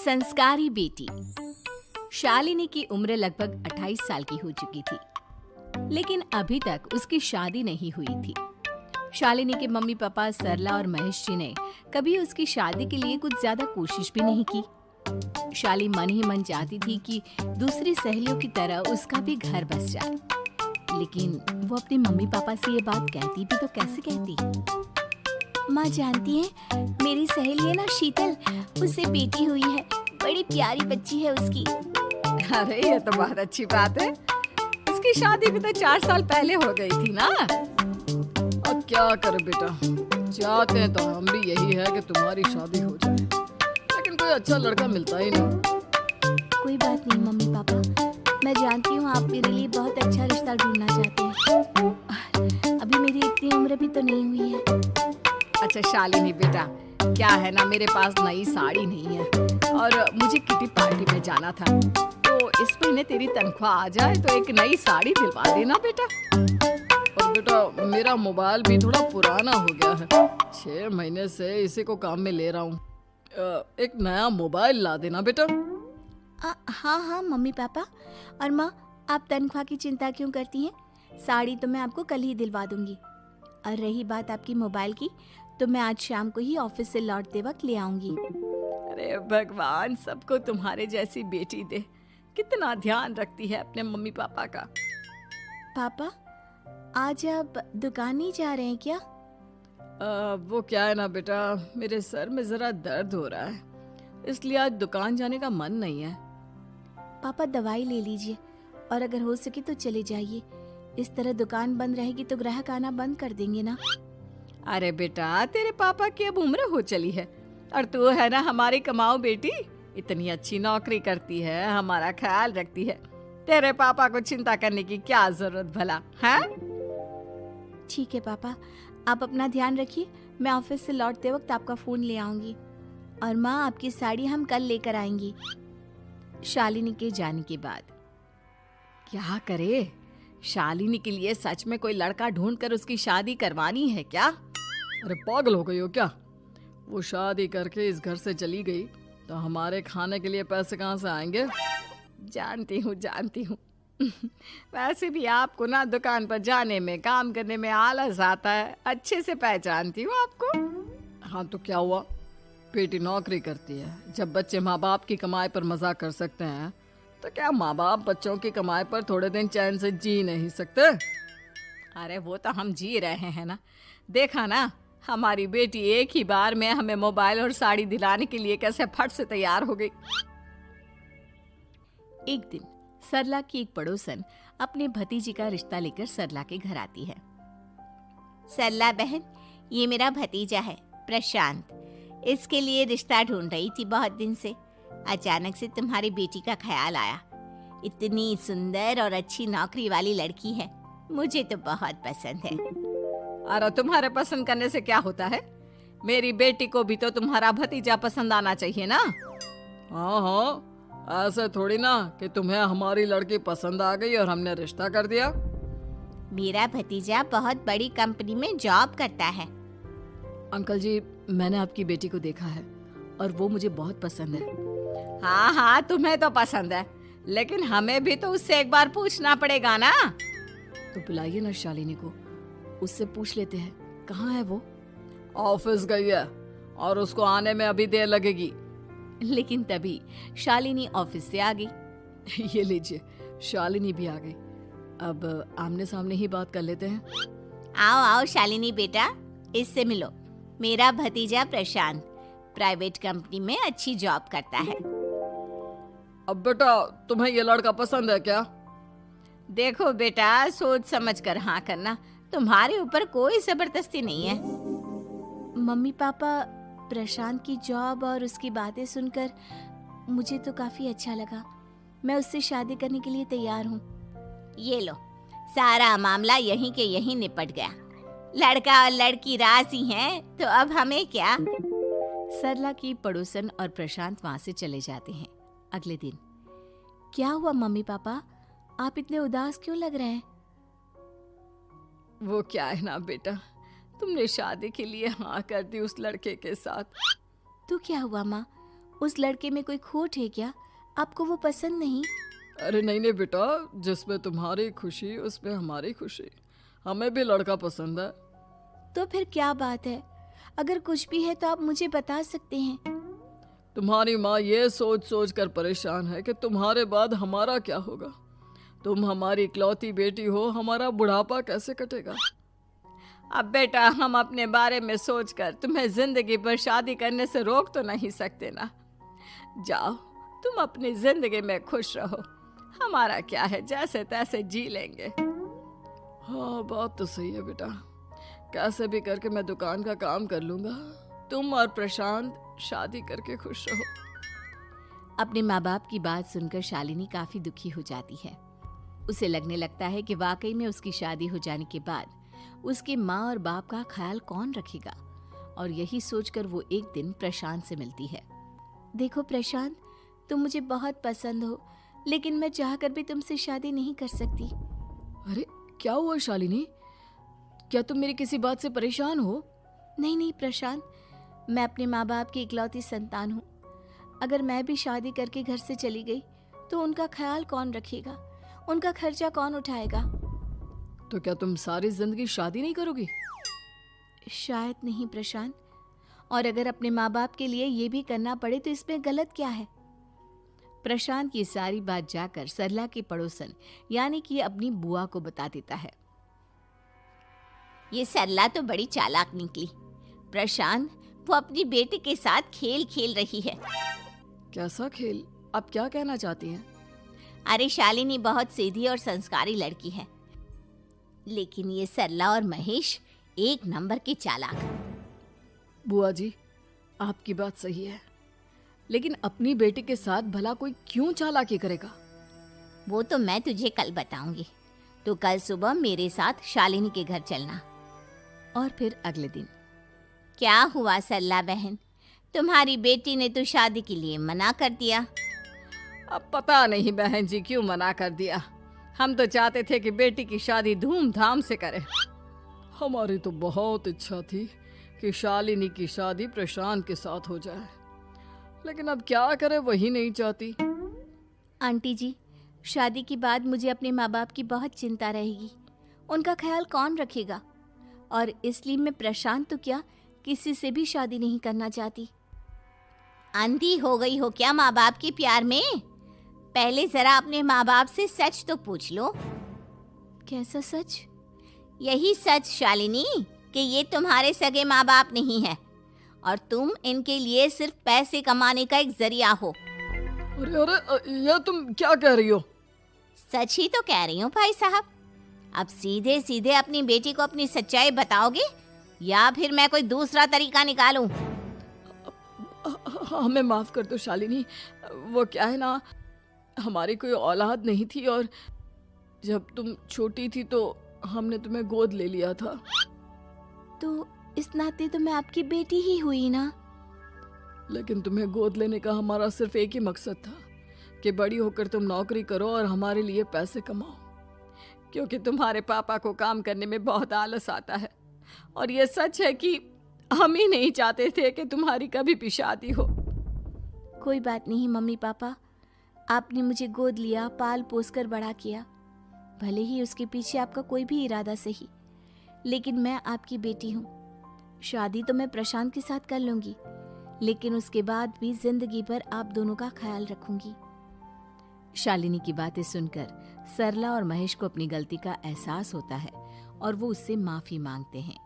संस्कारी बेटी। शालिनी की उम्र लगभग 28 साल की हो चुकी थी, लेकिन अभी तक उसकी शादी नहीं हुई थी। शालिनी के मम्मी पापा सरला और महेश जी ने कभी उसकी शादी के लिए कुछ ज्यादा कोशिश भी नहीं की। शाली मन ही मन चाहती थी कि दूसरी सहेलियों की तरह उसका भी घर बस जाए, लेकिन वो अपने मम्मी पापा से ये बात कहती भी तो कैसे कहती। माँ जानती है, मेरी सहेली है ना शीतल, उससे बेटी हुई है, बड़ी प्यारी बच्ची है उसकी। अरे ये तो बहुत अच्छी बात है। उसकी शादी भी तो 4 साल पहले हो गई थी ना। अब क्या करे बेटा, चाहते हैं तो हम भी यही है कि तुम्हारी शादी हो जाए, लेकिन कोई अच्छा लड़का मिलता ही नहीं। कोई बात नहीं मम्मी पापा, मैं जानती हूँ आप मेरे लिए बहुत अच्छा रिश्ता ढूंढना चाहते हैं। अभी मेरी इतनी उम्र भी तो नहीं हुई है। अच्छा शालिनी बेटा, क्या है ना, मेरे पास नई साड़ी नहीं है और मुझे किटी पार्टी में जाना था, तो इस महीने तेरी तनख्वाह आ जाए तो एक नई साड़ी दिलवा देना बेटा। और बेटा मेरा मोबाइल भी थोड़ा पुराना हो गया है, 6 महीने से इसी को काम में ले रहा हूँ। एक नया मोबाइल ला देना बेटा। हाँ हाँ मम्मी पापा। और माँ, आप तनख्वाह की चिंता क्यों करती हैं? साड़ी तो मैं आपको कल ही दिलवा दूंगी। और रही बात आपकी मोबाइल की, तो मैं आज शाम को ही ऑफिस से लौटते वक्त ले आऊंगी। अरे भगवान सबको तुम्हारे जैसी बेटी दे, कितना ध्यान रखती है अपने मम्मी पापा का। पापा, आज आप दुकान नहीं जा रहे हैं क्या? वो क्या है ना बेटा, मेरे सर में जरा दर्द हो रहा है, इसलिए आज दुकान जाने का मन नहीं है। पापा दवाई ले लीजिए और अगर हो सके तो चले जाइए। इस तरह दुकान बंद रहेगी तो ग्राहक आना बंद कर देंगे ना। अरे बेटा, तेरे पापा की अब उम्र हो चली है और तू है ना हमारी कमाऊ बेटी, इतनी अच्छी नौकरी करती है, हमारा ख्याल रखती है, तेरे पापा को चिंता करने की क्या जरूरत भला है? ठीक है पापा, आप अपना ध्यान रखिए। मैं ऑफिस से लौटते वक्त आपका फोन ले आऊंगी। और माँ, आपकी साड़ी हम कल लेकर आएंगी। शालिनी के जाने के बाद क्या करे, शालिनी के लिए सच में कोई लड़का ढूंढकर उसकी शादी करवानी है क्या? अरे पागल हो गई हो क्या? वो शादी करके इस घर से चली गई तो हमारे खाने के लिए पैसे कहाँ से आएंगे? जानती हूँ वैसे भी आपको ना दुकान पर जाने में, काम करने में आलस आता है, अच्छे से पहचानती हूँ आपको। हाँ तो क्या हुआ, बेटी नौकरी करती है, जब बच्चे माँ बाप की कमाई पर मजाक कर सकते हैं तो क्या माँ बाप बच्चों की कमाई पर थोड़े दिन चैन से जी नहीं सकते? अरे वो तो हम जी रहे हैं ना, देखा ना हमारी बेटी एक ही बार में हमें मोबाइल और साड़ी दिलाने के लिए कैसे फट से तैयार हो गई। एक दिन सरला की एक पड़ोसन अपने भतीजी का रिश्ता लेकर सरला के घर आती है। सरला बहन, ये मेरा भतीजा है प्रशांत, इसके लिए रिश्ता ढूंढ रही थी बहुत दिन से। अचानक से तुम्हारी बेटी का ख्याल आया। इतनी सुंदर और अच्छी नौकरी वाली लड़की है, मुझे तो बहुत पसंद है। अरे तुम्हारे पसंद करने से क्या होता है, मेरी बेटी को भी तो तुम्हारा भतीजा पसंद आना चाहिए ना। हाँ, ऐसे थोड़ी ना कि तुम्हें हमारी लड़की पसंद आ गई और हमने रिश्ता कर दिया। मेरा भतीजा बहुत बड़ी कंपनी में जॉब करता है। अंकल जी, मैंने आपकी बेटी को देखा है और वो मुझे बहुत पसंद है। हाँ, तुम्हें तो पसंद है, लेकिन हमें भी तो उससे एक बार पूछना पड़ेगा ना। तो बुलाइए ना शालिनी को, उससे पूछ लेते हैं कहाँ है वो। ऑफिस गई है और उसको आने में अभी देर लगेगी। लेकिन तभी शालिनी ऑफिस से आ गई। ये लीजिए, शालिनी भी आ गई। अब आमने सामने ही बात कर लेते हैं। आओ शालिनी बेटा, इससे मिलो। मेरा भतीजा प्रशांत प्राइवेट कंपनी में अच्छी जॉब करता है। अब बेटा, तुम्हें ये लड़का पसंद है क्या? देखो बेटा, सोच समझ कर हाँ करना, तुम्हारे ऊपर कोई जबरदस्ती नहीं है। मम्मी पापा, प्रशांत की जॉब और उसकी बातें सुनकर मुझे तो काफी अच्छा लगा। मैं उससे शादी करने के लिए तैयार हूँ। ये लो, सारा मामला यहीं के यहीं निपट गया। लड़का और लड़की राजी हैं, तो अब हमें क्या। सरला की पड़ोसन और प्रशांत वहां से चले जाते हैं। अगले दिन, क्या हुआ मम्मी पापा, आप इतने उदास क्यों लग रहे हैं? वो क्या है ना बेटा, तुमने शादी के लिए हाँ कर दी उस लड़के के साथ। तो क्या हुआ माँ, उस लड़के में कोई खोट है क्या? आपको वो पसंद नहीं? अरे नहीं नहीं बेटा, जिसमें तुम्हारी खुशी उसमें हमारी खुशी। हमें भी लड़का पसंद है। तो फिर क्या बात है? अगर कुछ भी है तो आप मुझे बता सकते हैं। तुम्हारी माँ ये सोच सोच कर परेशान है कि तुम्हारे बाद हमारा क्या होगा। तुम हमारी इकलौती बेटी हो, हमारा बुढ़ापा कैसे कटेगा। अब बेटा, हम अपने बारे में सोचकर तुम्हें जिंदगी भर शादी करने से रोक तो नहीं सकते ना। जाओ, तुम अपनी जिंदगी में खुश रहो। हमारा क्या है, जैसे तैसे जी लेंगे। हाँ, बात तो सही है बेटा। कैसे भी करके मैं दुकान का काम कर लूंगा। तुम और प्रशांत शादी करके खुश रहो। अपने माँ बाप की बात सुनकर शालिनी काफी दुखी हो जाती है। उसे लगने लगता है कि वाकई में उसकी शादी हो जाने के बाद उसकी माँ और बाप का ख्याल कौन रखेगा। और यही सोचकर वो एक दिन प्रशांत से मिलती है। देखो प्रशांत, तुम मुझे बहुत पसंद हो, लेकिन मैं चाहकर भी तुमसे शादी नहीं कर सकती। अरे क्या हुआ शालिनी? क्या तुम मेरी किसी बात से परेशान हो? नहीं नहीं प्रशांत, मैं अपने माँ बाप की इकलौती संतान हूँ। अगर मैं भी शादी करके घर से चली गई तो उनका ख्याल कौन रखेगा, उनका खर्चा कौन उठाएगा। तो क्या तुम सारी जिंदगी शादी नहीं करोगी? शायद नहीं प्रशांत, और अगर अपने माँ बाप के लिए ये भी करना पड़े तो इसमें गलत क्या है। प्रशांत की सारी बात जाकर सरला के पड़ोसन यानी कि अपनी बुआ को बता देता है। ये सरला तो बड़ी चालाक निकली। प्रशांत, वो अपनी बेटी के साथ खेल खेल रही है। कैसा खेल? आप क्या कहना चाहती हैं? अरे शालिनी बहुत सीधी और संस्कारी लड़की है, लेकिन ये सरला और महेश एक नंबर के चालाक। बुआ जी, आपकी बात सही है, लेकिन अपनी बेटी के साथ भला कोई क्यों चालाकी करेगा? वो तो मैं तुझे कल बताऊंगी। तो कल सुबह मेरे साथ शालिनी के घर चलना। और फिर अगले दिन। क्या हुआ सरला बहन, तुम्हारी बेटी ने तो शादी के लिए मना कर दिया। अब पता नहीं बहन जी क्यों मना कर दिया। हम तो चाहते थे कि बेटी की शादी धूमधाम से करें। हमारी तो बहुत इच्छा थी कि शालिनी की शादी प्रशांत के साथ हो जाए, लेकिन अब क्या करे, वही नहीं चाहती। आंटी जी, शादी के बाद मुझे अपने माँ बाप की बहुत चिंता रहेगी। उनका ख्याल कौन रखेगा, और इसलिए मैं प्रशांत तो क्या किसी से भी शादी नहीं करना चाहती। अंधी हो गई हो क्या माँ बाप के प्यार में? पहले जरा अपने माँ बाप से सच तो पूछ लो। कैसा सच? यही सच शालिनी, कि ये तुम्हारे सगे माँ बाप नहीं है और तुम इनके लिए सिर्फ पैसे कमाने का एक जरिया हो। अरे अरे, ये तुम क्या कह रही हो? सच ही तो कह रही हूँ भाई साहब। अब सीधे सीधे अपनी बेटी को अपनी सच्चाई बताओगे या फिर मैं कोई दूसरा तरीका निकालूं? हमें माफ कर दो शालिनी। वो क्या है ना, हमारी कोई औलाद नहीं थी और जब तुम छोटी थी तो हमने तुम्हें गोद ले लिया था। तो इस नाते तो मैं आपकी बेटी ही हुई ना। लेकिन तुम्हें गोद लेने का हमारा सिर्फ एक ही मकसद था कि बड़ी होकर तुम नौकरी करो और हमारे लिए पैसे कमाओ, क्योंकि तुम्हारे पापा को काम करने में बहुत आलस आता है। और ये सच है कि हम ही नहीं चाहते थे कि तुम्हारी कभी भी शादी हो। कोई बात नहीं मम्मी पापा, आपने मुझे गोद लिया, पाल पोस कर बड़ा किया। भले ही उसके पीछे आपका कोई भी इरादा सही, लेकिन मैं आपकी बेटी हूँ। शादी तो मैं प्रशांत के साथ कर लूंगी, लेकिन उसके बाद भी जिंदगी भर आप दोनों का ख्याल रखूंगी। शालिनी की बातें सुनकर सरला और महेश को अपनी गलती का एहसास होता है और वो उससे माफी मांगते हैं।